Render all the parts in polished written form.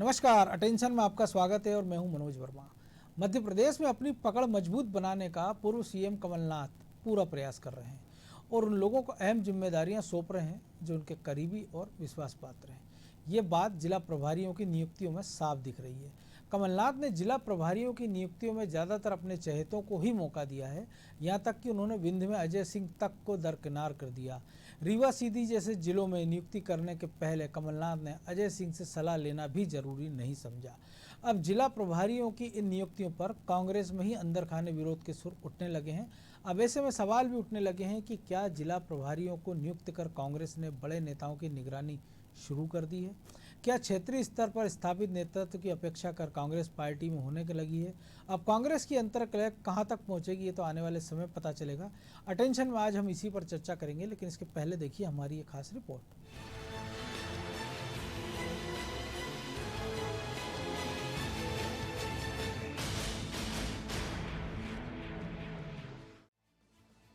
नमस्कार, अटेंशन में आपका स्वागत है और मैं हूं मनोज वर्मा। मध्य प्रदेश में अपनी पकड़ मजबूत बनाने का पूर्व सीएम कमलनाथ पूरा प्रयास कर रहे हैं और उन लोगों को अहम जिम्मेदारियां सौंप रहे हैं जो उनके करीबी और विश्वास पात्र हैं। ये बात जिला प्रभारियों की नियुक्तियों में साफ दिख रही है। कमलनाथ ने जिला प्रभारियों की नियुक्तियों में ज़्यादातर अपने चहेतों को ही मौका दिया है। यहाँ तक कि उन्होंने विंध्य में अजय सिंह तक को दरकिनार कर दिया। रीवा सीधी जैसे जिलों में नियुक्ति करने के पहले कमलनाथ ने अजय सिंह से सलाह लेना भी जरूरी नहीं समझा। अब जिला प्रभारियों की इन नियुक्तियों पर कांग्रेस में ही अंदर खाने विरोध के सुर उठने लगे हैं। अब ऐसे में सवाल भी उठने लगे हैं कि क्या जिला प्रभारियों को नियुक्त कर कांग्रेस ने बड़े नेताओं की निगरानी शुरू कर दी है? क्या क्षेत्रीय स्तर पर स्थापित नेतृत्व की अपेक्षा कर कांग्रेस पार्टी में होने के लगी है? अब कांग्रेस की अंतर्कलह कहां तक पहुंचेगी ये तो आने वाले समय पता चलेगा। अटेंशन में आज हम इसी पर चर्चा करेंगे, लेकिन इसके पहले देखिए हमारी एक खास रिपोर्ट।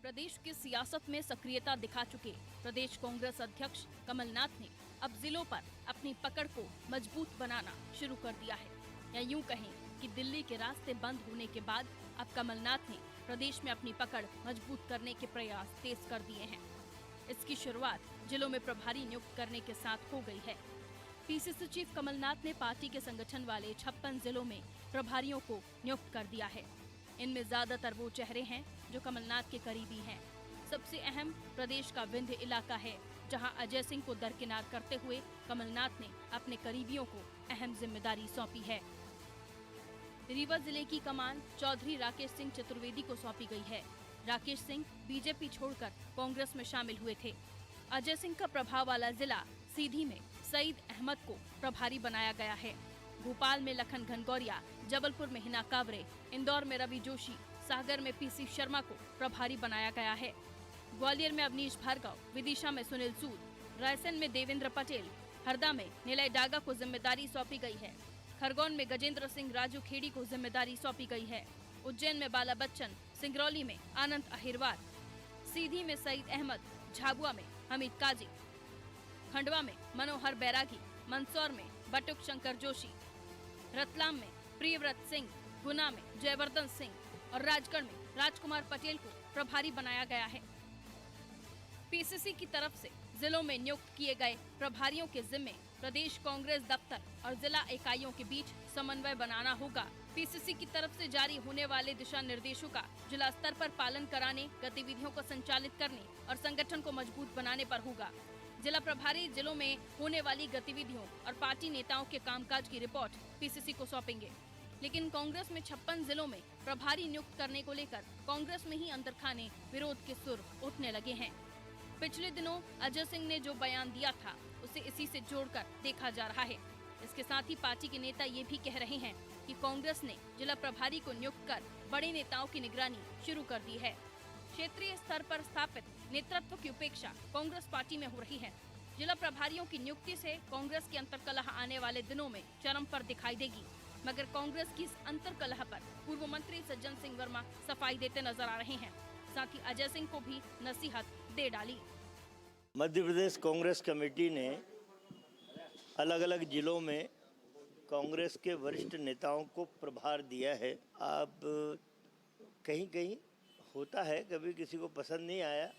प्रदेश की सियासत में सक्रियता दिखा चुके प्रदेश कांग्रेस अध्यक्ष कमलनाथ ने अब जिलों पर अपनी पकड़ को मजबूत बनाना शुरू कर दिया है। या यूं कहें कि दिल्ली के रास्ते बंद होने के बाद अब कमलनाथ ने प्रदेश में अपनी पकड़ मजबूत करने के प्रयास तेज कर दिए हैं। इसकी शुरुआत जिलों में प्रभारी नियुक्त करने के साथ हो गई है। पीसीसी चीफ कमलनाथ ने पार्टी के संगठन वाले 56 जिलों में प्रभारियों को नियुक्त कर दिया है। इनमें ज्यादातर वो चेहरे हैं जो कमलनाथ के करीबी हैं। सबसे अहम प्रदेश का विंध्य इलाका है, जहां अजय सिंह को दरकिनार करते हुए कमलनाथ ने अपने करीबियों को अहम जिम्मेदारी सौंपी है। रीवा जिले की कमान चौधरी राकेश सिंह चतुर्वेदी को सौंपी गई है। राकेश सिंह बीजेपी छोड़कर कांग्रेस में शामिल हुए थे। अजय सिंह का प्रभाव वाला जिला सीधी में सईद अहमद को प्रभारी बनाया गया है। भोपाल में लखन घनगौरिया, जबलपुर में हिना कावरे, इंदौर में रवि जोशी, सागर में पीसी शर्मा को प्रभारी बनाया गया है। ग्वालियर में अवनीश भार्गव, विदिशा में सुनील सूद, रायसेन में देवेंद्र पटेल, हरदा में निलय डागा को जिम्मेदारी सौंपी गई है। खरगोन में गजेंद्र सिंह राजू खेड़ी को जिम्मेदारी सौंपी गई है। उज्जैन में बाला बच्चन, सिंगरौली में आनंद अहिरवार, सीधी में सईद अहमद, झाबुआ में हमीद काजी, खंडवा में मनोहर बैरागी, मंदसौर में बटुक शंकर जोशी, रतलाम में प्रियव्रत सिंह, गुना में जयवर्धन सिंह और राजगढ़ में राजकुमार पटेल को प्रभारी बनाया गया है। पीसीसी की तरफ से जिलों में नियुक्त किए गए प्रभारियों के जिम्मे प्रदेश कांग्रेस दफ्तर और जिला इकाइयों के बीच समन्वय बनाना होगा। पीसीसी की तरफ से जारी होने वाले दिशा निर्देशों का जिला स्तर पर पालन कराने, गतिविधियों को संचालित करने और संगठन को मजबूत बनाने पर होगा। जिला प्रभारी जिलों में होने वाली गतिविधियों और पार्टी नेताओं के कामकाज की रिपोर्ट पीसीसी को सौंपेंगे। लेकिन कांग्रेस में 56 जिलों में प्रभारी नियुक्त करने को लेकर कांग्रेस में ही अंदरखाने विरोध के सुर उठने लगे हैं। पिछले दिनों अजय सिंह ने जो बयान दिया था उसे इसी से जोड़कर देखा जा रहा है। इसके साथ ही पार्टी के नेता ये भी कह रहे हैं कि कांग्रेस ने जिला प्रभारी को नियुक्त कर बड़े नेताओं की निगरानी शुरू कर दी है। क्षेत्रीय स्तर पर स्थापित नेतृत्व की उपेक्षा कांग्रेस पार्टी में हो रही है। जिला प्रभारियों की नियुक्ति से कांग्रेस की अंतर्कलह आने वाले दिनों में चरम पर दिखाई देगी, मगर कांग्रेस की इस अंतर्कलह पर पूर्व मंत्री सज्जन सिंह वर्मा सफाई देते नजर आ रहे हैं। साथ ही अजय सिंह को भी नसीहत दे डाली। मध्य प्रदेश कांग्रेस कमेटी ने अलग अलग जिलों में कांग्रेस के वरिष्ठ नेताओं को प्रभार दिया है। अब कहीं कहीं होता है, कभी किसी को पसंद नहीं आया,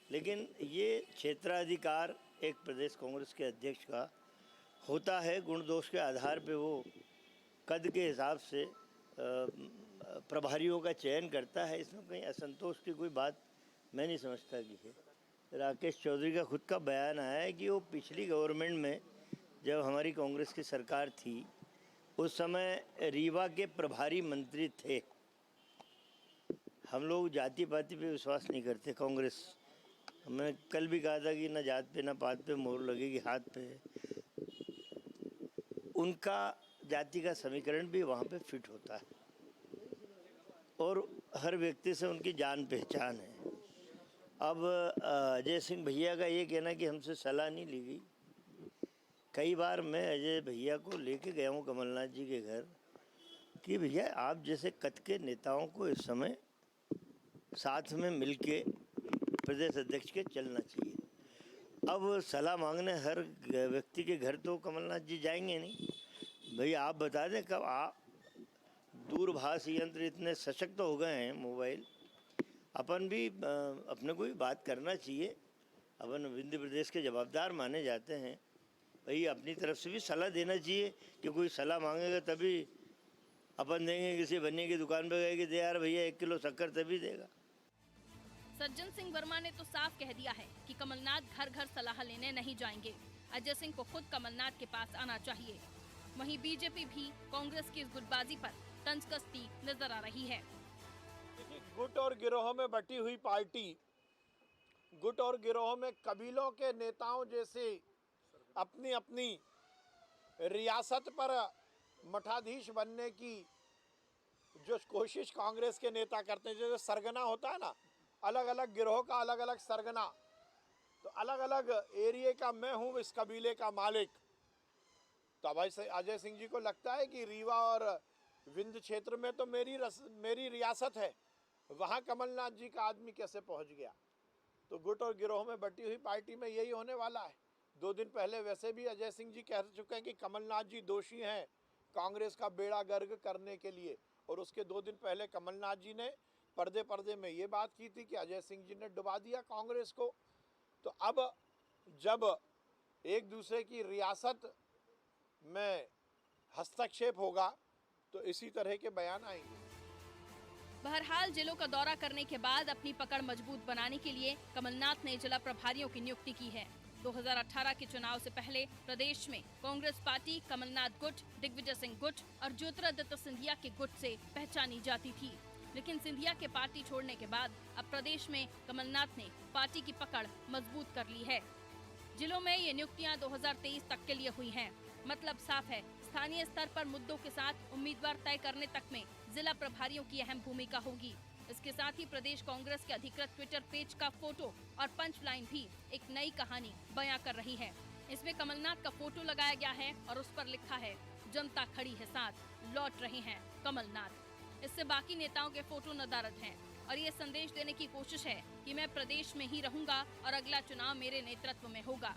लेकिन ये क्षेत्राधिकार एक प्रदेश कांग्रेस के अध्यक्ष का होता है। गुण दोष के आधार पे वो कद के हिसाब से प्रभारियों का चयन करता है। इसमें कहीं असंतोष की कोई बात मैं नहीं समझता कि है। राकेश चौधरी का खुद का बयान आया है कि वो पिछली गवर्नमेंट में जब हमारी कांग्रेस की सरकार थी उस समय रीवा के प्रभारी मंत्री थे। हम लोग जाति पाति पे विश्वास नहीं करते कांग्रेस। मैं कल भी कहा था कि ना जात पे ना पात पे मोहर लगेगी हाथ पे। उनका जाति का समीकरण भी वहाँ पे फिट होता है और हर व्यक्ति से उनकी जान पहचान है। अब अजय सिंह भैया का ये कहना कि हमसे सलाह नहीं ली गई। कई बार मैं अजय भैया को लेके गया हूँ कमलनाथ जी के घर कि भैया आप जैसे कद के नेताओं को इस समय साथ में मिलके प्रदेश अध्यक्ष के चलना चाहिए। अब सलाह मांगने हर व्यक्ति के घर तो कमलनाथ जी जाएंगे नहीं, भाई आप बता दें कब दूरभाष यंत्र इतने सशक्त हो गए हैं, मोबाइल, अपन भी अपने को भी बात करना चाहिए। अपन विंध्य प्रदेश के जवाबदार माने जाते हैं, भाई अपनी तरफ से भी सलाह देना चाहिए कि कोई सलाह मांगेगा तभी अपन देंगे। किसी बनिए की दुकान पे गए कि दे यार भैया 1 किलो शक्कर, तभी देगा। सज्जन सिंह वर्मा ने तो साफ कह दिया है कि कमलनाथ घर घर सलाह लेने नहीं जाएंगे। अजय सिंह को खुद कमलनाथ के पास आना चाहिए। वहीं बीजेपी भी कांग्रेस की इस गुटबाजी पर तंज कसती नजर आ रही है। गुट और गिरोह में बटी हुई पार्टी, गुट और गिरोह में कबीलों के नेताओं जैसे अपनी अपनी रियासत पर मठाधीश बनने की जो कोशिश कांग्रेस के नेता करते हैं, जैसे सरगना होता है ना, अलग अलग गिरोह का अलग अलग सरगना, तो अलग अलग एरिया का मैं हूँ इस कबीले का मालिक। तो अजय सिंह जी को लगता है कि रीवा और विंध्य क्षेत्र में तो मेरी रियासत है, वहाँ कमलनाथ जी का आदमी कैसे पहुँच गया। तो गुट और गिरोह में बटी हुई पार्टी में यही होने वाला है। 2 दिन पहले वैसे भी अजय सिंह जी कह चुके हैं कि कमलनाथ जी दोषी हैं कांग्रेस का बेड़ा गर्क करने के लिए, और उसके 2 दिन पहले कमलनाथ जी ने पर्दे में ये बात की थी कि अजय सिंह जी ने डुबा दिया कांग्रेस को। तो अब जब एक दूसरे की रियासत में हस्तक्षेप होगा तो इसी तरह के बयान आएंगे। बहरहाल जिलों का दौरा करने के बाद अपनी पकड़ मजबूत बनाने के लिए कमलनाथ ने जिला प्रभारियों की नियुक्ति की है। 2018 के चुनाव से पहले प्रदेश में कांग्रेस पार्टी कमलनाथ गुट, दिग्विजय सिंह गुट और ज्योतिरादित्य सिंधिया के गुट से पहचानी जाती थी। लेकिन सिंधिया के पार्टी छोड़ने के बाद अब प्रदेश में कमलनाथ ने पार्टी की पकड़ मजबूत कर ली है। जिलों में ये नियुक्तियां 2023 तक के लिए हुई हैं। मतलब साफ है, स्थानीय स्तर पर मुद्दों के साथ उम्मीदवार तय करने तक में जिला प्रभारियों की अहम भूमिका होगी। इसके साथ ही प्रदेश कांग्रेस के अधिकृत ट्विटर पेज का फोटो और पंच लाइन भी एक नई कहानी बयां कर रही है। इसमें कमलनाथ का फोटो लगाया गया है और उस पर लिखा है, जनता खड़ी है साथ, लौट रहे हैं कमलनाथ। इससे बाकी नेताओं के फोटो नदारद हैं और ये संदेश देने की कोशिश है कि मैं प्रदेश में ही रहूंगा और अगला चुनाव मेरे नेतृत्व में होगा।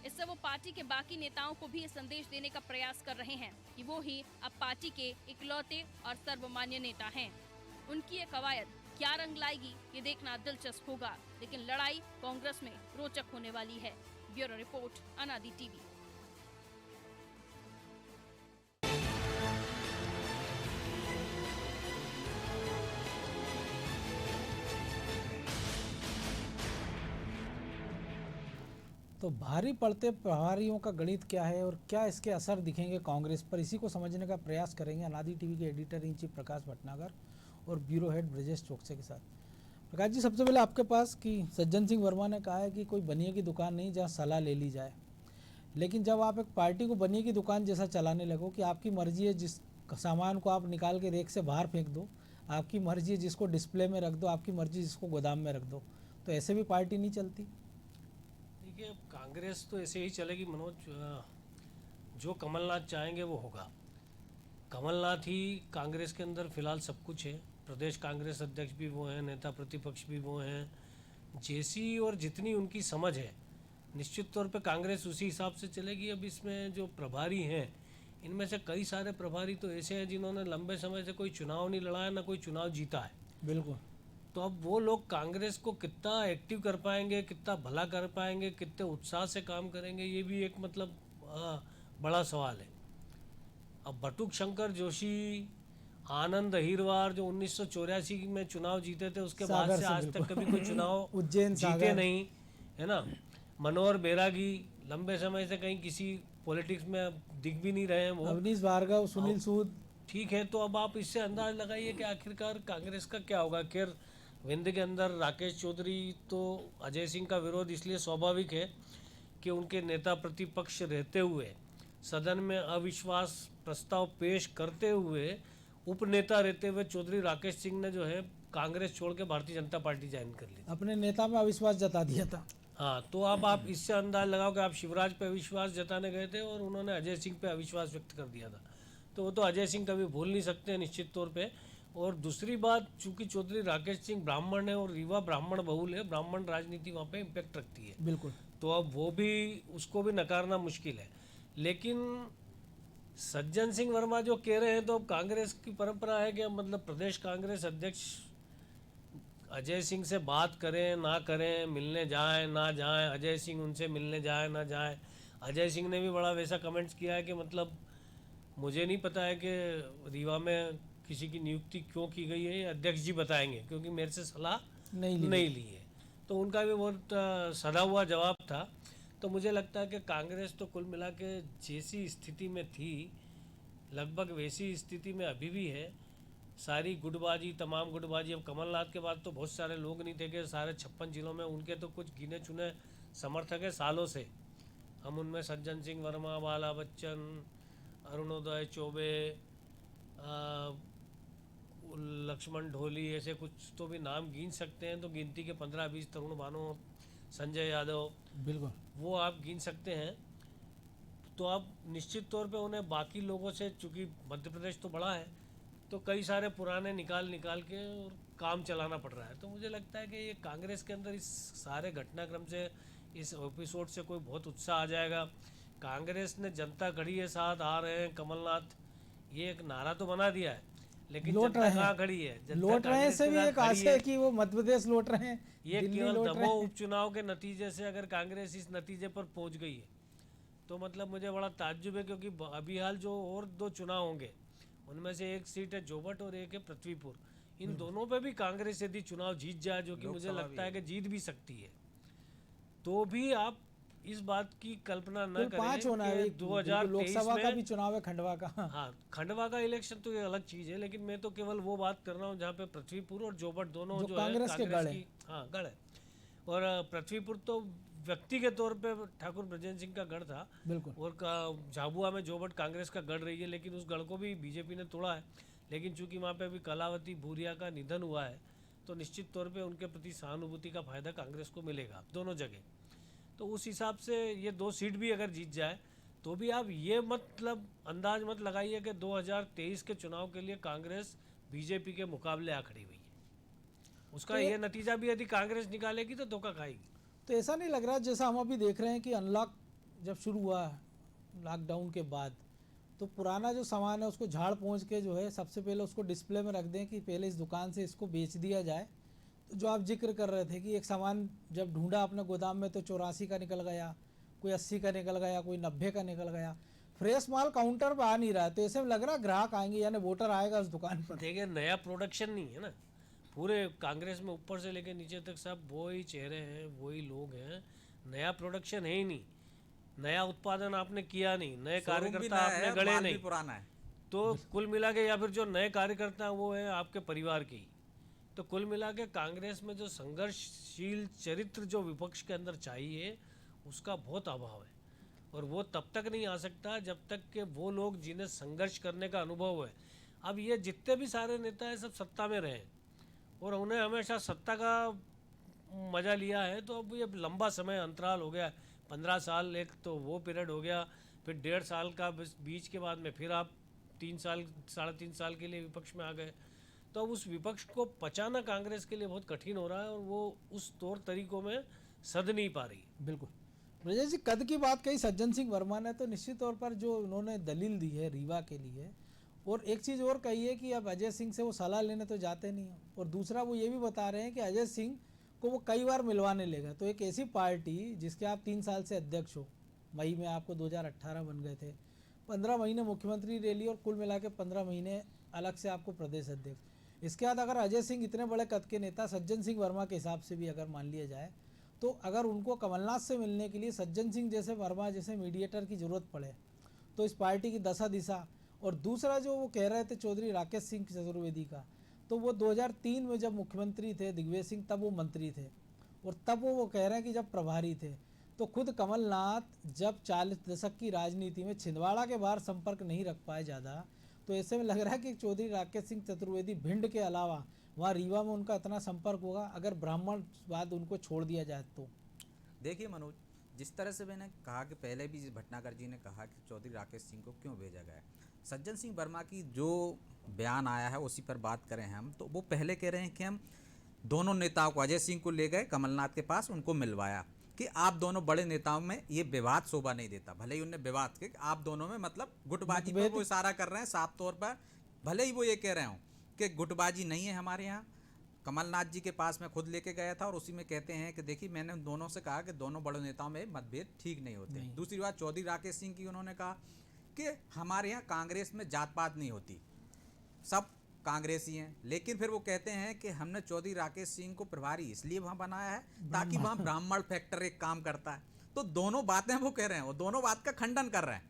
इससे वो पार्टी के बाकी नेताओं को भी ये संदेश देने का प्रयास कर रहे हैं कि वो ही अब पार्टी के इकलौते और सर्वमान्य नेता हैं। उनकी ये कवायद क्या रंग लाएगी ये देखना दिलचस्प होगा, लेकिन लड़ाई कांग्रेस में रोचक होने वाली है। ब्यूरो रिपोर्ट, अनादि टीवी। तो भारी पड़ते प्रभारियों का गणित क्या है और क्या इसके असर दिखेंगे कांग्रेस पर, इसी को समझने का प्रयास करेंगे अनादि टीवी के एडिटर इन चीफ प्रकाश भटनागर और ब्यूरो हेड ब्रजेश चौकसे के साथ। प्रकाश जी, सबसे पहले आपके पास कि सज्जन सिंह वर्मा ने कहा है कि कोई बनिए की दुकान नहीं जहाँ सलाह ले ली जाए, लेकिन जब आप एक पार्टी को बनिए की दुकान जैसा चलाने लगो कि आपकी मर्जी है जिस सामान को आप निकाल के रेक से बाहर फेंक दो, आपकी मर्जी है जिसको डिस्प्ले में रख दो, आपकी मर्जी जिसको गोदाम में रख दो, तो ऐसे भी पार्टी नहीं चलती। देखिए, कांग्रेस तो ऐसे ही चलेगी मनोज, जो कमलनाथ चाहेंगे वो होगा। कमलनाथ ही कांग्रेस के अंदर फिलहाल सब कुछ है। प्रदेश कांग्रेस अध्यक्ष भी वो हैं, नेता प्रतिपक्ष भी वो हैं। जैसी और जितनी उनकी समझ है, निश्चित तौर पे कांग्रेस उसी हिसाब से चलेगी। अब इसमें जो प्रभारी हैं, इनमें से कई सारे प्रभारी तो ऐसे हैं जिन्होंने लंबे समय से कोई चुनाव नहीं लड़ा, ना कोई चुनाव जीता है। बिल्कुल। तो अब वो लोग कांग्रेस को कितना एक्टिव कर पाएंगे, कितना भला कर पाएंगे, कितने उत्साह से काम करेंगे, ये भी एक मतलब बड़ा सवाल है। अब बटुक शंकर जोशी, आनंद अहिरवार जो 1984 में चुनाव जीते थे, उसके बाद से आज तक कभी कोई चुनाव उज्जैन जीते नहीं, है ना। मनोहर बैरागी लंबे समय से कहीं किसी पॉलिटिक्स में दिख भी नहीं रहे हैं वो। अवनीश भार्गव, सुनील सूद, ठीक है। तो अब आप इससे अंदाज लगाइए कि आखिरकार कांग्रेस का क्या होगा। खैर, विंध्य के अंदर राकेश चौधरी तो अजय सिंह का विरोध इसलिए स्वाभाविक है कि उनके नेता प्रतिपक्ष रहते हुए, सदन में अविश्वास प्रस्ताव पेश करते हुए, उपनेता रहते हुए चौधरी राकेश सिंह ने जो है कांग्रेस छोड़ के भारतीय जनता पार्टी ज्वाइन कर ली, अपने नेता में अविश्वास जता दिया था। हाँ, तो अब आप इससे अंदाज लगाओ कि आप शिवराज पे अविश्वास जताने गए थे और उन्होंने अजय सिंह पे अविश्वास व्यक्त कर दिया था। तो वो तो अजय सिंह कभी भूल नहीं सकते हैं निश्चित तौर पे। और दूसरी बात, चूंकि चौधरी राकेश सिंह ब्राह्मण है और रीवा ब्राह्मण बहुल है, ब्राह्मण राजनीति वहाँ पे इम्पैक्ट रखती है। बिल्कुल। तो अब वो भी, उसको भी नकारना मुश्किल है। लेकिन सज्जन सिंह वर्मा जो कह रहे हैं, तो अब कांग्रेस की परंपरा है कि मतलब प्रदेश कांग्रेस अध्यक्ष अजय सिंह से बात करें ना करें, मिलने जाएं ना जाएं, अजय सिंह उनसे मिलने जाएं ना जाएं। अजय सिंह ने भी बड़ा वैसा कमेंट्स किया है कि मतलब मुझे नहीं पता है कि रीवा में किसी की नियुक्ति क्यों की गई है, ये अध्यक्ष जी बताएंगे, क्योंकि मेरे से सलाह नहीं ली है। तो उनका भी बहुत सधा हुआ जवाब था। तो मुझे लगता है कि कांग्रेस तो कुल मिला के जैसी स्थिति में थी, लगभग वैसी स्थिति में अभी भी है। सारी गुटबाजी, तमाम गुटबाजी, अब कमलनाथ के बाद तो बहुत सारे लोग नहीं थे कि सारे 56 जिलों में, उनके तो कुछ गिने चुने समर्थक है सालों से। हम उनमें सज्जन सिंह वर्मा, बाला बच्चन, अरुणोदय चौबे, लक्ष्मण ढोली, ऐसे कुछ तो भी नाम गिन सकते हैं। तो गिनती के 15-20, तरुण भानों, संजय यादव, बिल्कुल वो आप गिन सकते हैं। तो आप निश्चित तौर पे उन्हें बाकी लोगों से, चूँकि मध्य प्रदेश तो बड़ा है, तो कई सारे पुराने निकाल के और काम चलाना पड़ रहा है। तो मुझे लगता है कि ये कांग्रेस के अंदर इस सारे घटनाक्रम से, इस एपिसोड से कोई बहुत उत्साह आ जाएगा। कांग्रेस ने जनता खड़ी है साथ, आ रहे हैं कमलनाथ, ये एक नारा तो बना दिया है, लेकिन लौट जनता रहे हैं। कहाँ खड़ी है? जनता लौट रहे हैं कांग्रेस से के भी साथ एक खड़ी आशा है कि वो मध्य प्रदेश लौट रहे हैं, ये दिल्ली केवल लौट रहे दमोह हैं। उपचुनाव के नतीजे से अगर कांग्रेस इस नतीजे पर पहुंच गई है, तो मतलब मुझे बड़ा ताज्जुब है, क्योंकि अभी हाल जो और 2 चुनाव होंगे, उनमें से एक सीट है जोबट और एक है पृथ्वीपुर। इन दोनों पे भी कांग्रेस यदि चुनाव जीत जाए, जो कि मुझे लगता है कि जीत भी सकती है, तो भी आप इस बात की कल्पना न कुल करें 5 होना है, कि एक 2023 लोकसभा का भी में, चुनाव है, खंडवा का। हाँ खंडवा का इलेक्शन तो ये अलग चीज़ है, लेकिन मैं तो केवल वो बात कर रहा हूँ जहाँ पे पृथ्वीपुर और जोबट दोनों जो जो है कांग्रेस के गढ़ है। की, हाँ गढ़ है। और पृथ्वीपुर तो व्यक्ति के तौर पे ठाकुर ब्रजेंद्र सिंह का गढ़ था, बिल्कुल और झाबुआ में जोबट कांग्रेस का गढ़ रही है, लेकिन उस गढ़ को भी बीजेपी ने तोड़ा है। लेकिन चूंकि वहाँ पे अभी कलावती भूरिया का निधन हुआ है, तो निश्चित तौर पे उनके प्रति सहानुभूति का फायदा कांग्रेस को मिलेगा दोनों जगह। तो उस हिसाब से ये 2 सीट भी अगर जीत जाए, तो भी आप ये मतलब अंदाज मत लगाइए कि 2023 के चुनाव के लिए कांग्रेस बीजेपी के मुकाबले आ खड़ी हुई है। उसका ये नतीजा भी यदि कांग्रेस निकालेगी तो धोखा खाएगी। तो ऐसा नहीं लग रहा, जैसा हम अभी देख रहे हैं कि अनलॉक जब शुरू हुआ लॉकडाउन के बाद, तो पुराना जो सामान है उसको झाड़ पहुँच के जो है सबसे पहले उसको डिस्प्ले में रख दें कि पहले इस दुकान से इसको बेच दिया जाए। तो जो आप जिक्र कर रहे थे कि एक सामान जब ढूंढा अपने गोदाम में तो 84 का निकल गया, कोई 80 का निकल गया, कोई 90 का निकल गया, फ्रेश माल काउंटर पर आ नहीं रहा है। तो ऐसे में लग रहा है ग्राहक आएंगे, यानी वोटर आएगा उस दुकान पर। देखिए, नया प्रोडक्शन नहीं है ना, पूरे कांग्रेस में ऊपर से लेकर नीचे तक सब वही चेहरे हैं, वही लोग हैं, नया प्रोडक्शन है ही नहीं, नया उत्पादन आपने किया नहीं, नए कार्यकर्ता आपने गढ़े नहीं, पुराना है। तो कुल मिला के, या फिर जो नए कार्यकर्ता हैं वो है आपके परिवार के ही। तो कुल मिला के कांग्रेस में जो संघर्षशील चरित्र जो विपक्ष के अंदर चाहिए, उसका बहुत अभाव है, और वो तब तक नहीं आ सकता जब तक कि वो लोग जिन्हें संघर्ष करने का अनुभव है। अब ये जितने भी सारे नेता हैं सब सत्ता में रहे और उन्हें हमेशा सत्ता का मज़ा लिया है, तो अब ये लंबा समय अंतराल हो गया, 15 साल एक तो वो पीरियड हो गया, फिर 1.5 साल का बीच के बाद में फिर आप 3 साल 3.5 साल के लिए विपक्ष में आ गए। तो अब उस विपक्ष को पचाना कांग्रेस के लिए बहुत कठिन हो रहा है, और वो उस तौर तरीकों में सध नहीं पा रही। बिल्कुल ब्रजेश जी, कद की बात कही सज्जन सिंह वर्मा ने, तो निश्चित तौर पर जो उन्होंने दलील दी है रीवा के लिए, और एक चीज़ और कही है कि अब अजय सिंह से वो सलाह लेने तो जाते नहीं हैं, और दूसरा वो ये भी बता रहे हैं कि अजय सिंह को वो कई बार मिलवाने लेगा। तो एक ऐसी पार्टी जिसके आप 3 साल से अध्यक्ष हो, मई में आपको 2018 बन गए थे, 15 महीने मुख्यमंत्री रह ली, और कुल मिला के 15 महीने अलग से आपको प्रदेश अध्यक्ष। इसके बाद अगर अजय सिंह इतने बड़े कद के नेता सज्जन सिंह वर्मा के हिसाब से भी अगर मान लिया जाए, तो अगर उनको कमलनाथ से मिलने के लिए सज्जन सिंह जैसे वर्मा जैसे मीडिएटर की ज़रूरत पड़े, तो इस पार्टी की दशा दिशा। और दूसरा जो वो कह रहे थे चौधरी राकेश सिंह चतुर्वेदी का, तो वो 2003 में जब मुख्यमंत्री थे दिग्विजय सिंह, तब वो मंत्री थे, और तब वो कह रहे हैं कि जब प्रभारी थे। तो खुद कमलनाथ जब 40 दशक की राजनीति में छिंदवाड़ा के बाहर संपर्क नहीं रख पाए ज़्यादा, तो ऐसे में लग रहा है कि चौधरी राकेश सिंह चतुर्वेदी भिंड के अलावा वहाँ रीवा में उनका इतना संपर्क होगा अगर ब्राह्मणवाद उनको छोड़ दिया जाए तो। देखिए मनोज, जिस तरह से मैंने कहा कि पहले भी भटनागर जी ने कहा कि चौधरी राकेश सिंह को क्यों भेजा गया, सज्जन सिंह वर्मा की जो बयान आया है उसी पर बात करें हम, तो वो पहले कह रहे हैं कि हम दोनों नेताओं को, अजय सिंह को ले गए कमलनाथ के पास, उनको मिलवाया, कि आप दोनों बड़े नेताओं में ये विवाद शोभा नहीं देता। भले ही उनने विवाद के आप दोनों में मतलब गुटबाजी पर वो इशारा कर रहे हैं साफ तौर पर, भले ही वो ये कह रहे हो कि गुटबाजी नहीं है हमारे यहाँ। कमलनाथ जी के पास मैं खुद लेके गया था और उसी में कहते हैं कि देखिए मैंने उन दोनों से कहा कि दोनों बड़े नेताओं में मतभेद ठीक नहीं होते। दूसरी बात चौधरी राकेश सिंह की, उन्होंने कहा कि हमारे यहाँ कांग्रेस में जात पात नहीं होती, सब कांग्रेसी हैं। लेकिन फिर वो कहते हैं कि हमने चौधरी राकेश सिंह को प्रभारी इसलिए वहाँ बनाया है ताकि वहाँ ब्राह्मण फैक्टर एक काम करता है। तो दोनों बातें वो कह रहे हैं, वो दोनों बात का खंडन कर रहे हैं।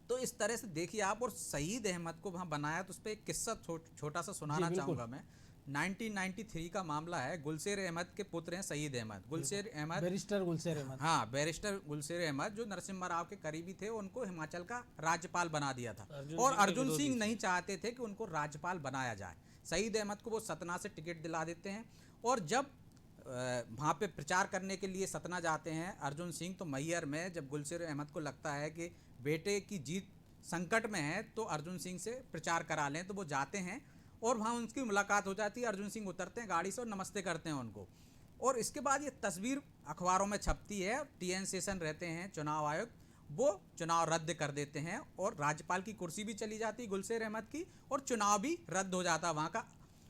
तो इस तरह से देखिए आप, और सईद अहमद को वहाँ बनाया, तो उस पर एक किस्सा छोटा सा सुनाना चाहूँगा मैं। 1993 का मामला है। गुलशेर अहमद के पुत्र हैं सईद अहमद। गुलशेर अहमद, बैरिस्टर गुलशेर अहमद, हाँ बैरिस्टर गुलशेर अहमद जो नरसिम्हा राव के करीबी थे, उनको हिमाचल का राज्यपाल बना दिया था और अर्जुन सिंह नहीं चाहते थे कि उनको राज्यपाल बनाया जाए। सईद अहमद को वो सतना से टिकट दिला देते हैं और जब वहाँ पे प्रचार करने के लिए सतना जाते हैं अर्जुन सिंह, तो मैहर में जब गुलशेर अहमद को लगता है कि बेटे की जीत संकट में है तो अर्जुन सिंह से प्रचार करा लें, तो वो जाते हैं और वहाँ उनकी मुलाकात हो जाती है। अर्जुन सिंह उतरते हैं गाड़ी से और नमस्ते करते हैं उनको, और इसके बाद ये तस्वीर अखबारों में छपती है। TN सेशन रहते हैं चुनाव आयुक्त, वो चुनाव रद्द कर देते हैं और राज्यपाल की कुर्सी भी चली जाती गुलशेर अहमद की और चुनाव भी रद्द हो जाता वहाँ का।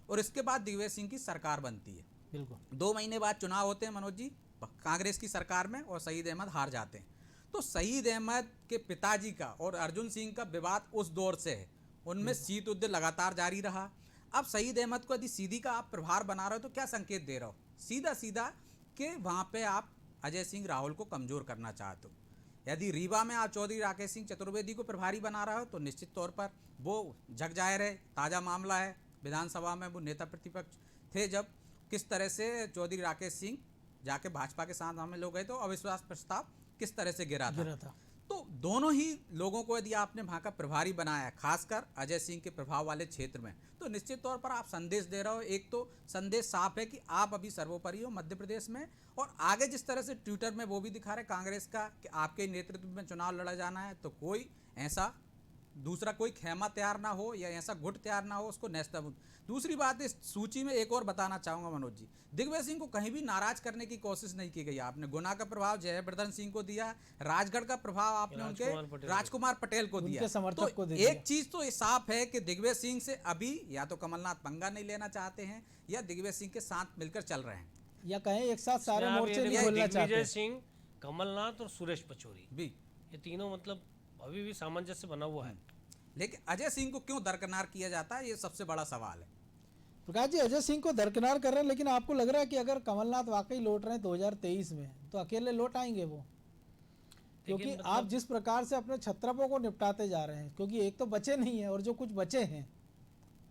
और इसके बाद दिग्विजय सिंह की सरकार बनती है। बिल्कुल 2 महीने बाद चुनाव होते हैं मनोज जी कांग्रेस की सरकार में, और सईद अहमद हार जाते हैं। तो सईद अहमद के पिताजी का और अर्जुन सिंह का विवाद उस दौर से है, उनमें शीत युद्ध लगातार जारी रहा। अब सईद अहमद को यदि सीधी का आप प्रभार बना रहे हो तो क्या संकेत दे रहे हो? सीधा सीधा कि वहाँ पे आप अजय सिंह राहुल को कमज़ोर करना चाहते हो। यदि रीवा में आप चौधरी राकेश सिंह चतुर्वेदी को प्रभारी बना रहे हो तो निश्चित तौर पर वो जग जाहिर है, ताज़ा मामला है। विधानसभा में वो नेता प्रतिपक्ष थे जब किस तरह से चौधरी राकेश सिंह जाके भाजपा के साथ शामिल हो गए तो अविश्वास प्रस्ताव किस तरह से गिरा था। तो दोनों ही लोगों को यदि आपने वहाँ का प्रभारी बनाया, खासकर अजय सिंह के प्रभाव वाले क्षेत्र में, तो निश्चित तौर पर आप संदेश दे रहे हो। एक तो संदेश साफ है कि आप अभी सर्वोपरि हो मध्य प्रदेश में, और आगे जिस तरह से ट्विटर में वो भी दिखा रहे कांग्रेस का कि आपके नेतृत्व में चुनाव लड़ा जाना है, तो कोई ऐसा दूसरा कोई खेमा तैयार ना हो या ऐसा गुट तैयार ना हो उसको नेस्तनाबूद। दूसरी बात, इस सूची में एक और बताना चाहूँगा मनोज जी, दिग्विजय सिंह को कहीं भी नाराज करने की कोशिश नहीं की गई। आपने गुना का प्रभाव जयवर्धन सिंह को दिया, राजगढ़ का प्रभाव आपने उनके राजकुमार पटेल को दिया। समर्थक को एक चीज तो साफ है कि दिग्विजय सिंह से अभी या तो कमलनाथ पंगा नहीं लेना चाहते हैं या दिग्विजय सिंह के साथ मिलकर चल रहे हैं, या कहें एक साथ सारे मोर्चे नहीं खोलना चाहते। दिग्विजय सिंह, कमलनाथ और सुरेश पचौरी भी, ये तीनों मतलब अभी भी सामंजस्य बना हुआ है। लेकिन अजय सिंह को क्यों दरकिनार किया जाता है, ये सबसे बड़ा सवाल है। प्रकाश जी, अजय सिंह को दरकिनार कर रहे हैं, लेकिन आपको लग रहा है कि अगर कमलनाथ वाकई लौट रहे हैं 2023 में तो अकेले लौट आएंगे वो? क्योंकि मतलब आप जिस प्रकार से अपने छत्रपों को निपटाते जा रहे हैं, क्योंकि एक तो बचे नहीं है और जो कुछ बचे हैं,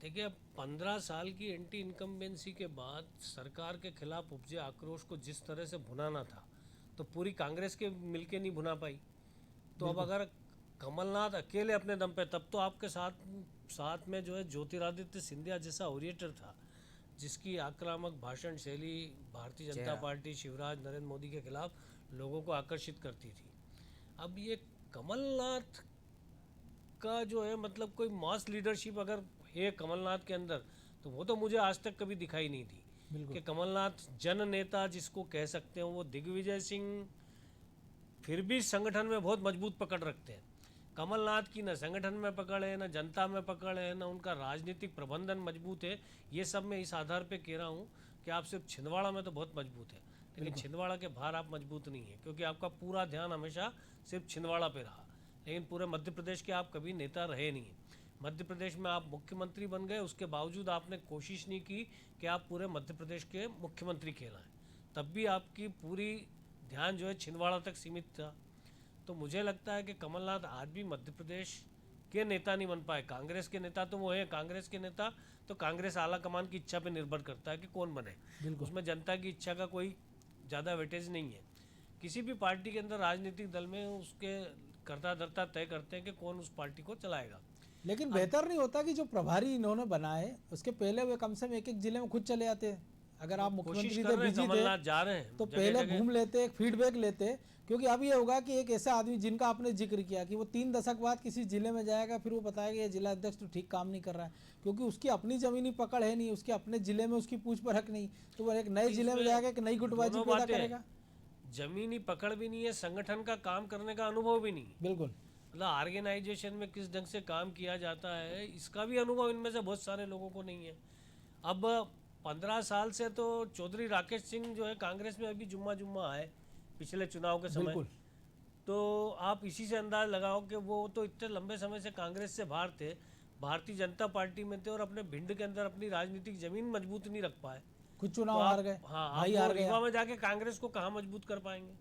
देखिए 15 साल की एंटी इनकम्बेंसी के बाद सरकार के खिलाफ उपजे आक्रोश को जिस तरह से भुनाना था तो पूरी कांग्रेस के मिलके नहीं भुना पाई। तो अब अगर कमलनाथ अकेले अपने दम पे, तब तो आपके साथ में जो है ज्योतिरादित्य सिंधिया जैसा ओरिएटर था जिसकी आक्रामक भाषण शैली भारतीय जनता पार्टी शिवराज नरेंद्र मोदी के खिलाफ लोगों को आकर्षित करती थी। अब ये कमलनाथ का जो है मतलब कोई मास लीडरशिप अगर है कमलनाथ के अंदर, तो वो तो मुझे आज तक कभी दिखाई नहीं दी कि कमलनाथ जन नेता जिसको कह सकते हैं। वो दिग्विजय सिंह फिर भी संगठन में बहुत मजबूत पकड़ रखते हैं। कमलनाथ की न संगठन में पकड़ है, न जनता में पकड़ है, न उनका राजनीतिक प्रबंधन मजबूत है। ये सब मैं इस आधार पे कह रहा हूँ कि आप सिर्फ छिंदवाड़ा में तो बहुत मजबूत है, लेकिन छिंदवाड़ा के बाहर आप मजबूत नहीं है, क्योंकि आपका पूरा ध्यान हमेशा सिर्फ छिंदवाड़ा पे रहा। लेकिन पूरे मध्य प्रदेश के आप कभी नेता रहे नहीं हैं। मध्य प्रदेश में आप मुख्यमंत्री बन गए, उसके बावजूद आपने कोशिश नहीं की कि आप पूरे मध्य प्रदेश के मुख्यमंत्री कहलाएं। तब भी आपकी पूरी ध्यान जो है छिंदवाड़ा तक सीमित था। तो मुझे लगता है कि कमलनाथ आज भी मध्य प्रदेश के नेता नहीं बन पाए। कांग्रेस के नेता तो वो हैं, कांग्रेस के नेता तो कांग्रेस आला कमान की इच्छा पे निर्भर करता है कि कौन बने, उसमें जनता की इच्छा का कोई ज़्यादा वेटेज नहीं है। किसी भी पार्टी के अंदर राजनीतिक दल में उसके कर्ता धर्ता तय करते हैं कि कौन उस पार्टी को चलाएगा। लेकिन बेहतर नहीं होता कि जो प्रभारी इन्होंने बनाए उसके पहले वे कम से कम एक जिले में खुद चले आते हैं? अगर आप मुख्यमंत्री थे, बिजी थे, जा रहे हैं तो पहले घूम लेते, एक फीडबैक लेते। क्योंकि अब ये होगा कि एक ऐसा आदमी जिनका आपने जिक्र किया कि वो 3 दशक बाद किसी जिले में जाएगा, फिर वो बताएगा ये जिला अध्यक्ष तो ठीक काम नहीं कर रहा है, क्योंकि उसकी अपनी जमीनी पकड़ है नहीं, उसके अपने जिले में उसकी पूछ परख नहीं, तो वो एक नए जिले में जाएगा, एक नई गुटबाजी पैदा करेगा। जमीनी पकड़ भी नहीं है, संगठन का काम करने का अनुभव भी नहीं है। बिल्कुल। मतलब ऑर्गेनाइजेशन में किस ढंग से काम किया जाता है इसका भी अनुभव इनमें से बहुत सारे लोगों को नहीं है। अब 15 साल से तो चौधरी राकेश सिंह जो है कांग्रेस में अभी जुम्मा जुम्मा आए पिछले चुनाव के समय, बिल्कुल। तो आप इसी से अंदाज लगाओ कि वो तो इतने लंबे समय से कांग्रेस से बाहर थे, भारतीय जनता पार्टी में थे और अपने भिंड के अंदर अपनी राजनीतिक जमीन मजबूत नहीं रख पाए। कुछ तो चुनाव आप, हार गए, हाँ, भाई आप हार वो गया। रीवा में जाके कांग्रेस को कहाँ मजबूत कर पाएंगे?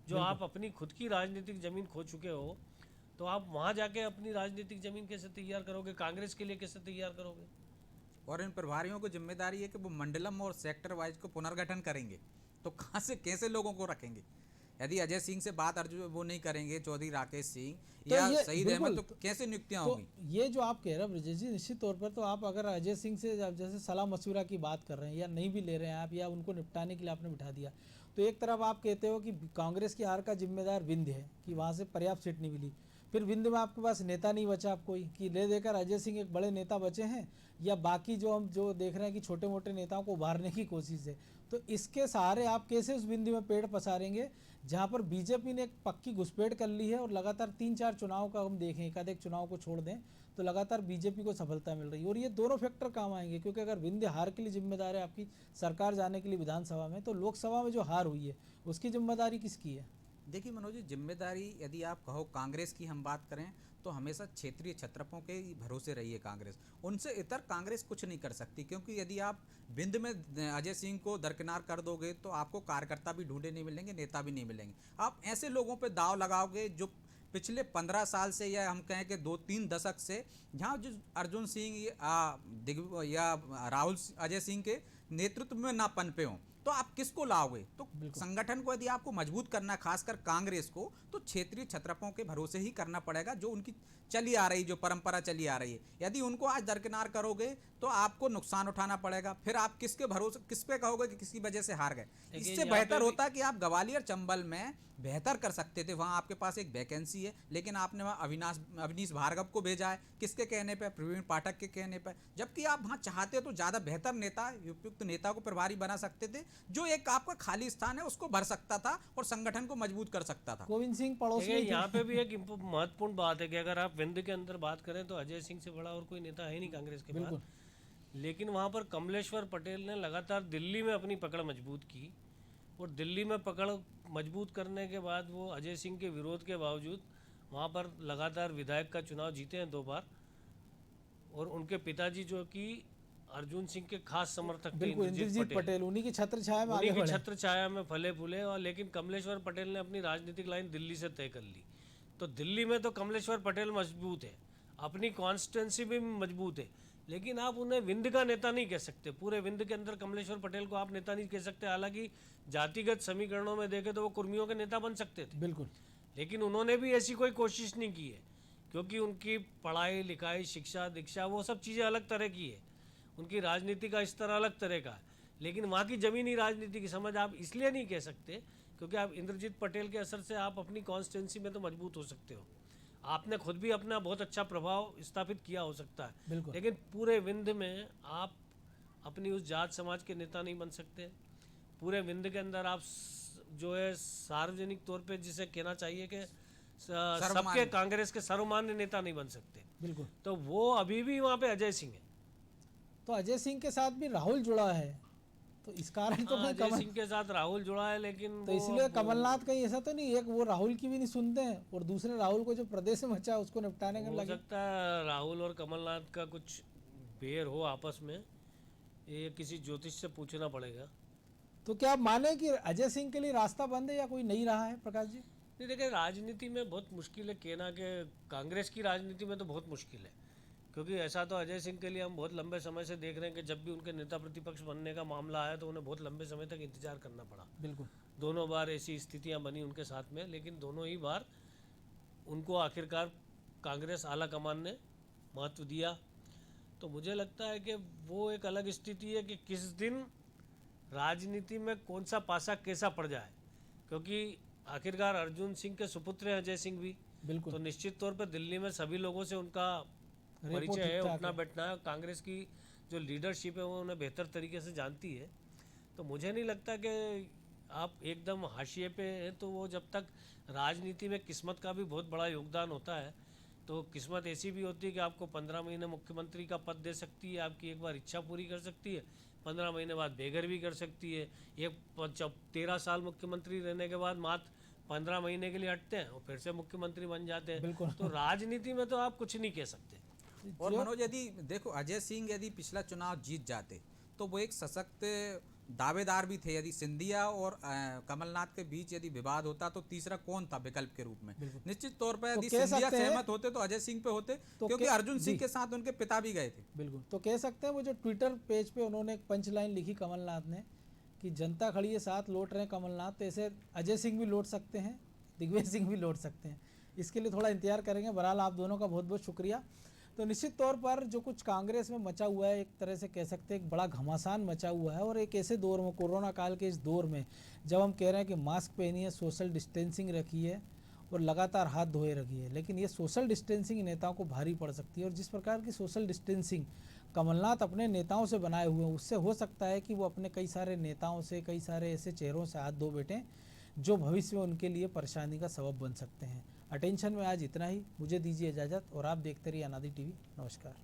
जो आप अपनी खुद की राजनीतिक जमीन खो चुके हो, तो आप वहाँ जाके अपनी राजनीतिक जमीन कैसे तैयार करोगे? कांग्रेस के लिए कैसे तैयार करोगे? और इन प्रभारियों को जिम्मेदारी है कि वो मंडलम और सेक्टर वाइज को पुनर्गठन करेंगे, तो कहाँ से कैसे लोगों को रखेंगे? यदि अजय सिंह से बात अर्जुन वो नहीं करेंगे, चौधरी राकेश सिंह तो या ये शहीद बिल्कुल, अहमद, तो कैसे नियुक्तियां तो होंगी? ये जो आप कह रहे हैं ब्रजेश जी, निश्चित तौर पर तो आप अगर अजय सिंह से जैसे सलाह मशवरा की बात कर रहे हैं या नहीं भी ले रहे हैं आप, या उनको निपटाने के लिए आपने बिठा दिया, तो एक तरफ आप कहते हो कि कांग्रेस की हार का जिम्मेदार विंध्य है कि वहाँ से पर्याप्त सीट नहीं मिली, फिर विंध्य में आपके पास नेता नहीं बचा आप कोई कि ले देकर अजय सिंह एक बड़े नेता बचे हैं, या बाकी जो हम जो देख रहे हैं कि छोटे मोटे नेताओं को उभारने की कोशिश है। तो इसके सहारे आप कैसे उस बिंदु में पेड़ पसारेंगे जहां पर बीजेपी ने एक पक्की घुसपैठ कर ली है और लगातार 3-4 चुनाव का हम देखें, एकाधिक चुनाव को छोड़ दें तो लगातार बीजेपी को सफलता मिल रही है। और ये दोनों फैक्टर काम आएंगे, क्योंकि अगर विंध्य हार के लिए जिम्मेदार है आपकी सरकार जाने के लिए विधानसभा में, तो लोकसभा में जो हार हुई है उसकी जिम्मेदारी किसकी है? देखिए मनोज जी, जिम्मेदारी यदि आप कहो कांग्रेस की हम बात करें तो हमेशा क्षेत्रीय छत्रपों के ही भरोसे रही है कांग्रेस, उनसे इतर कांग्रेस कुछ नहीं कर सकती। क्योंकि यदि आप बिंद में अजय सिंह को दरकिनार कर दोगे तो आपको कार्यकर्ता भी ढूंढे नहीं मिलेंगे, नेता भी नहीं मिलेंगे। आप ऐसे लोगों पे दाव लगाओगे जो पिछले 15 साल से या हम कहें कि 2-3 दशक से, जहाँ जो अर्जुन सिंह या राहुल अजय सिंह के नेतृत्व में ना पनपे हों, तो आप किसको लाओगे? तो संगठन को यदि आपको मजबूत करना है, खासकर कांग्रेस को, तो क्षेत्रीय छत्रपों के भरोसे ही करना पड़ेगा, जो उनकी चली आ रही, जो परंपरा चली आ रही है। यदि उनको आज दरकिनार करोगे तो आपको नुकसान उठाना पड़ेगा। फिर आप किसके भरोसे, किस पे कहोगे कि किसी वजह से हार गए? इससे बेहतर होता कि आप ग्वालियर चंबल में बेहतर कर सकते थे, वहाँ आपके पास एक वैकेंसी है, लेकिन आपने वहाँ अवनीश भार्गव को भेजा है, किसके कहने पर? प्रवीण पाठक के कहने पर। जबकि आप वहाँ चाहते तो ज़्यादा बेहतर नेता, उपयुक्त नेता को प्रभारी बना सकते थे, जो एक आपका खाली स्थान है उसको भर सकता था और संगठन को मजबूत कर सकता था। गोविंद सिंह पड़ोस में यहाँ पे भी एक महत्वपूर्ण बात है कि अगर आप विंध्य के अंदर बात करें तो अजय सिंह से बड़ा और कोई नेता है नहीं कांग्रेस के पास। लेकिन वहाँ पर कमलेश्वर पटेल ने लगातार दिल्ली में अपनी पकड़ मजबूत की, और दिल्ली में पकड़ मजबूत करने के बाद वो अजय सिंह के विरोध के बावजूद वहाँ पर लगातार विधायक का चुनाव जीते हैं 2 बार। और उनके पिताजी जो कि अर्जुन सिंह के खास समर्थक थे, इंद्रजीत पटेल, उन्हीं की छत्र छाया में आगे उन्हीं की बढ़े। छत्र छाया में फले फूले। और लेकिन कमलेश्वर पटेल ने अपनी राजनीतिक लाइन दिल्ली से तय कर ली। तो दिल्ली में तो कमलेश्वर पटेल मजबूत है, अपनी कॉन्स्टिट्यूंसी भी मजबूत है, लेकिन आप उन्हें विंध्य का नेता नहीं कह सकते। पूरे विंध्य के अंदर कमलेश्वर पटेल को आप नेता नहीं कह सकते। हालांकि जातिगत समीकरणों में देखें तो वो कुर्मियों के नेता बन सकते थे, बिल्कुल। लेकिन उन्होंने भी ऐसी कोई कोशिश नहीं की है, क्योंकि उनकी पढ़ाई लिखाई, शिक्षा दीक्षा, वो सब चीज़ें अलग तरह की है, उनकी राजनीति का स्तर अलग तरह का है। लेकिन वहाँ की ज़मीनी राजनीति की समझ आप इसलिए नहीं कह सकते क्योंकि आप इंद्रजीत पटेल के असर से आप अपनी कॉन्स्टिट्यूंसी में तो मजबूत हो सकते हो, आपने खुद भी अपना बहुत अच्छा प्रभाव स्थापित किया हो सकता है, लेकिन पूरे विंध्य में आप अपनी उस जात समाज के नेता नहीं बन सकते। पूरे विंध्य के अंदर आप जो है सार्वजनिक तौर पे जिसे कहना चाहिए कि सबके कांग्रेस के सर्वमान्य नेता नहीं बन सकते। बिल्कुल। तो वो अभी भी वहाँ पे अजय सिंह है। तो अजय सिंह के साथ भी राहुल जुड़ा है, तो इस कारण तो अजय सिंह के साथ राहुल जुड़ा है, लेकिन तो इसलिए कमलनाथ कहीं ऐसा तो नहीं, एक वो राहुल की भी नहीं सुनते हैं और दूसरे राहुल को जो प्रदेश में बचा उसको निपटाने के हो लगे। सकता है राहुल और कमलनाथ का कुछ बेर हो आपस में, ये किसी ज्योतिष से पूछना पड़ेगा। तो क्या आप माने कि अजय सिंह के लिए रास्ता बंद है या कोई नहीं रहा है प्रकाश जी? नहीं, देखिए राजनीति में बहुत मुश्किल है कहना कि कांग्रेस की राजनीति में तो बहुत मुश्किल है, क्योंकि ऐसा तो अजय सिंह के लिए हम बहुत लंबे समय से देख रहे हैं कि जब भी उनके नेता प्रतिपक्ष बनने का मामला आया तो उन्हें बहुत लंबे समय तक इंतजार करना पड़ा। बिल्कुल। दोनों बार ऐसी स्थितियां बनी उनके साथ में, लेकिन दोनों ही बार उनको आखिरकार कांग्रेस आला कमान ने महत्व दिया। तो मुझे लगता है कि वो एक अलग स्थिति है कि किस दिन राजनीति में कौन सा पासा कैसा पड़ जाए, क्योंकि आखिरकार अर्जुन सिंह के सुपुत्र हैं अजय सिंह भी। बिल्कुल। तो निश्चित तौर पर दिल्ली में सभी लोगों से उनका परिचय है, उठना बैठना है, कांग्रेस की जो लीडरशिप है वो उन्हें बेहतर तरीके से जानती है। तो मुझे नहीं लगता कि आप एकदम हाशिए पे हैं तो वो जब तक राजनीति में किस्मत का भी बहुत बड़ा योगदान होता है। तो किस्मत ऐसी भी होती है कि आपको 15 महीने मुख्यमंत्री का पद दे सकती है, आपकी एक बार इच्छा पूरी कर सकती है, 15 महीने बाद बेघर भी कर सकती है। एक 13 साल मुख्यमंत्री रहने के बाद मात्र 15 महीने के लिए हटते हैं और फिर से मुख्यमंत्री बन जाते हैं। बिल्कुल। तो राजनीति में तो आप कुछ नहीं कह सकते। और मनोज, यदि देखो अजय सिंह यदि पिछला चुनाव जीत जाते तो वो एक सशक्त दावेदार भी थे। यदि सिंधिया और कमलनाथ के बीच यदि विवाद होता तो तीसरा कौन था विकल्प के रूप में? निश्चित तौर पर यदि कह सिंधिया सकते हैं- सहमत होते तो अजय सिंह पे होते, तो क्योंकि कह- अर्जुन सिंह जी। के साथ उनके पिता भी गए थे। बिल्कुल, तो कह सकते हैं वो जो ट्विटर पेज पे उन्होंने एक पंच लाइन लिखी कमलनाथ ने कि जनता खड़ी है साथ, लौट रहे हैं कमलनाथ, तो ऐसे अजय सिंह भी लौट सकते हैं, दिग्विजय सिंह भी लौट सकते हैं। इसके लिए थोड़ा इंतजार करेंगे। बहरहाल आप दोनों का बहुत बहुत शुक्रिया। तो निश्चित तौर पर जो कुछ कांग्रेस में मचा हुआ है, एक तरह से कह सकते हैं एक बड़ा घमासान मचा हुआ है, और एक ऐसे दौर में, कोरोना काल के इस दौर में जब हम कह रहे हैं कि मास्क पहनिए, सोशल डिस्टेंसिंग रखिए और लगातार हाथ धोए रखिए, लेकिन ये सोशल डिस्टेंसिंग नेताओं को भारी पड़ सकती है। और जिस प्रकार की सोशल डिस्टेंसिंग कमलनाथ अपने नेताओं से बनाए हुए हैं, उससे हो सकता है कि वो अपने कई सारे नेताओं से, कई सारे ऐसे चेहरों से हाथ धो बैठें जो भविष्य में उनके लिए परेशानी का सबब बन सकते हैं। अटेंशन में आज इतना ही, मुझे दीजिए इजाज़त और आप देखते रहिए अनादि टीवी। नमस्कार।